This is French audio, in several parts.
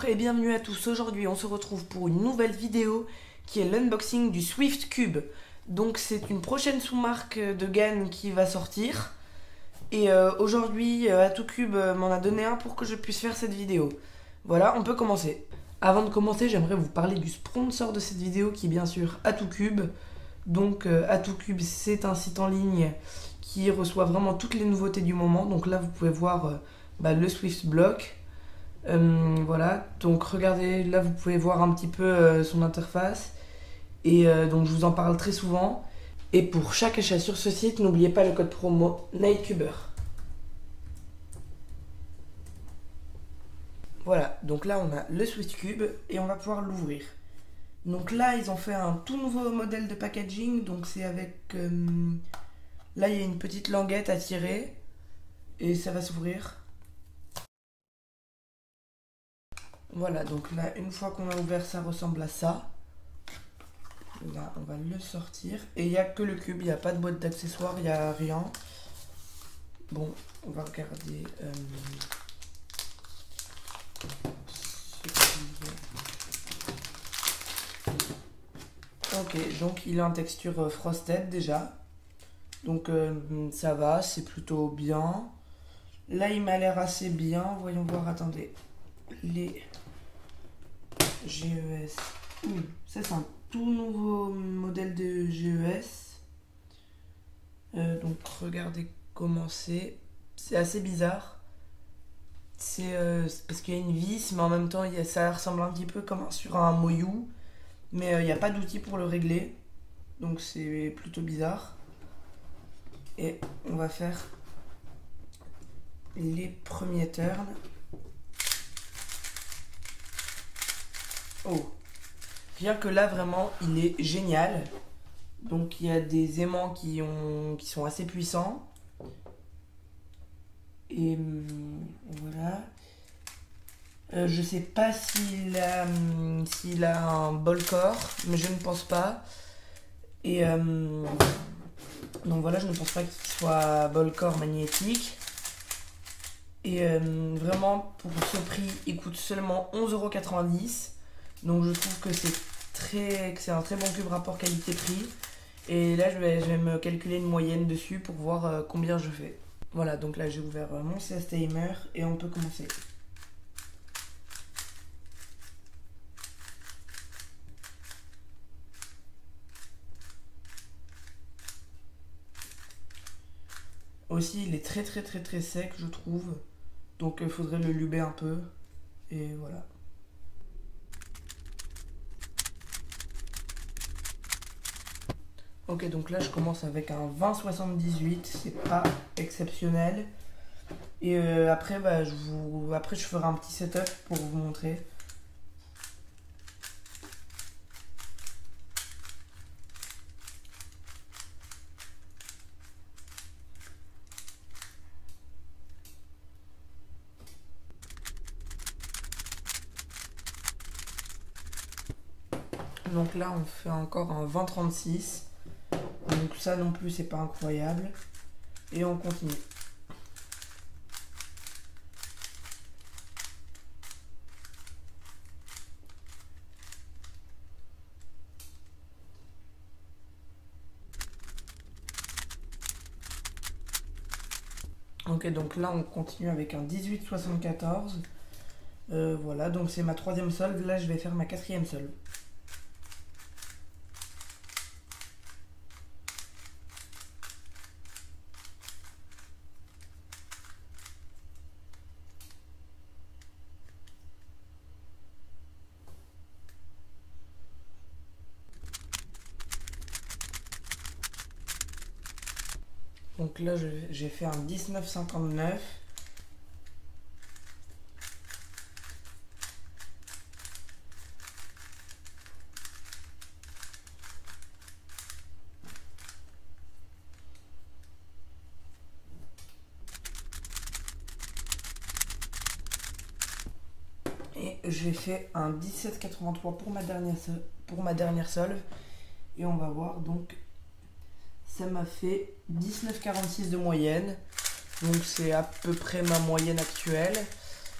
Bonjour et bienvenue à tous. Aujourd'hui on se retrouve pour une nouvelle vidéo qui est l'unboxing du Swift Cube. Donc c'est une prochaine sous-marque de GAN qui va sortir. Et aujourd'hui AtoCube m'en a donné un pour que je puisse faire cette vidéo. Voilà, on peut commencer. Avant de commencer, j'aimerais vous parler du sponsor de cette vidéo qui est bien sûr AtoCube. Donc AtoCube, c'est un site en ligne qui reçoit vraiment toutes les nouveautés du moment. Donc là vous pouvez voir le Swift Block. Voilà, donc regardez, là vous pouvez voir un petit peu son interface. Et donc je vous en parle très souvent. Et pour chaque achat sur ce site, n'oubliez pas le code promo NightCuber. Voilà, donc là on a le Swift Cube et on va pouvoir l'ouvrir. Donc là ils ont fait un tout nouveau modèle de packaging. Donc c'est avec... là il y a une petite languette à tirer et ça va s'ouvrir. Voilà, donc là une fois qu'on a ouvert, ça ressemble à ça. Là on va le sortir et il n'y a que le cube, il n'y a pas de boîte d'accessoires, il n'y a rien. Bon, on va regarder ok, donc il est en texture frosted déjà. Donc ça va, c'est plutôt bien. Là il m'a l'air assez bien, voyons voir, attendez. Les GES. Ça c'est un tout nouveau modèle de GES. Donc regardez comment c'est. C'est assez bizarre. C'est parce qu'il y a une vis, mais en même temps ça ressemble un petit peu comme sur un Moyou. Mais il n'y a pas d'outil pour le régler. Donc c'est plutôt bizarre. Et on va faire les premiers turns. Oh, rien que là vraiment il est génial. Donc il y a des aimants qui sont assez puissants. Et voilà. Je sais pas s'il a un bol corps, mais je ne pense pas. Et donc voilà, je ne pense pas qu'il soit bol corps magnétique. Et vraiment pour ce prix il coûte seulement 11,90 €. Donc je trouve que c'est un très bon cube rapport qualité-prix. Et là je vais me calculer une moyenne dessus pour voir combien je fais. Voilà, donc là j'ai ouvert mon CS Timer et on peut commencer. Aussi il est très sec je trouve. Donc il faudrait le luber un peu. Et voilà. Ok, donc là je commence avec un 20,78, c'est pas exceptionnel. Et après, je ferai un petit setup pour vous montrer. Donc là on fait encore un 20,36. Donc ça non plus c'est pas incroyable. Et on continue. Ok, donc là on continue avec un 18,74. Voilà, donc c'est ma 3e solve. Là je vais faire ma 4e solve. Donc là j'ai fait un 19,59. Et j'ai fait un 17,83 pour ma dernière solve. Et on va voir, donc ça m'a fait 19,46 de moyenne. Donc c'est à peu près ma moyenne actuelle.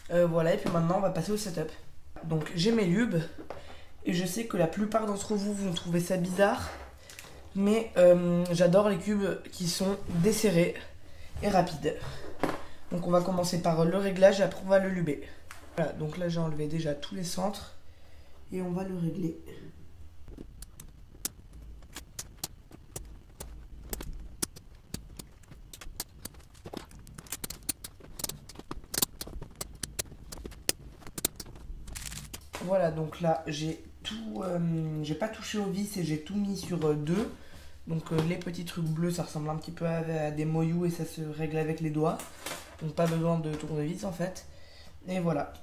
Voilà, et puis maintenant on va passer au setup. donc j'ai mes lubes. Et je sais que la plupart d'entre vous vont trouver ça bizarre. Mais j'adore les cubes qui sont desserrés et rapides. Donc on va commencer par le réglage et après on va le luber. Voilà, donc là j'ai enlevé déjà tous les centres. Et on va le régler. Voilà, donc là j'ai tout, j'ai pas touché au vis et j'ai tout mis sur deux. Donc les petits trucs bleus, ça ressemble un petit peu à des moyous et ça se règle avec les doigts. Donc pas besoin de tournevis en fait. Et voilà.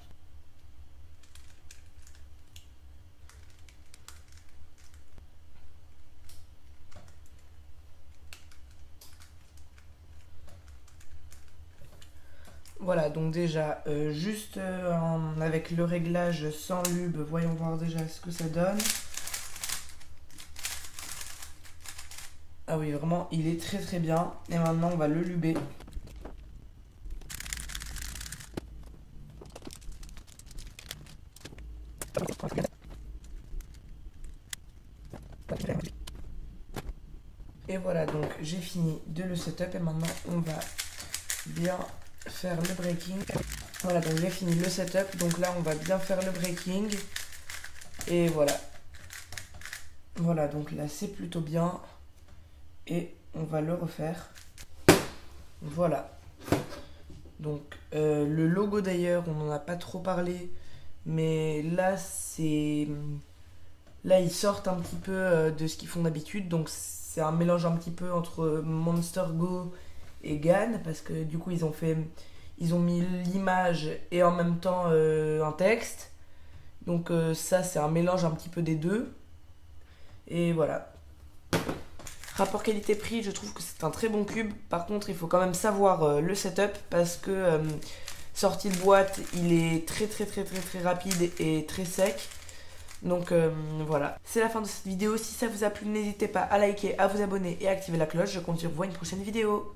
Voilà, donc déjà, juste avec le réglage sans lube, voyons voir déjà ce que ça donne. Ah oui, vraiment, il est très très bien. Et maintenant, on va le luber. Et voilà, donc j'ai fini de le setup et maintenant, on va bien faire le breaking. Voilà, donc j'ai fini le setup. Donc là, on va bien faire le breaking. Et voilà. Voilà, donc là, c'est plutôt bien. Et on va le refaire. Voilà. Donc le logo d'ailleurs, on n'en a pas trop parlé. Mais là, c'est... Là, ils sortent un petit peu de ce qu'ils font d'habitude. Donc c'est un mélange un petit peu entre Monster Go et GAN. Parce que du coup, ils ont mis l'image et en même temps un texte. Donc ça, c'est un mélange un petit peu des deux. Et voilà. Rapport qualité-prix, je trouve que c'est un très bon cube. Par contre, il faut quand même savoir le setup parce que sorti de boîte, il est très rapide et très sec. Donc voilà. C'est la fin de cette vidéo. Si ça vous a plu, n'hésitez pas à liker, à vous abonner et à activer la cloche. Je compte sur vous à une prochaine vidéo.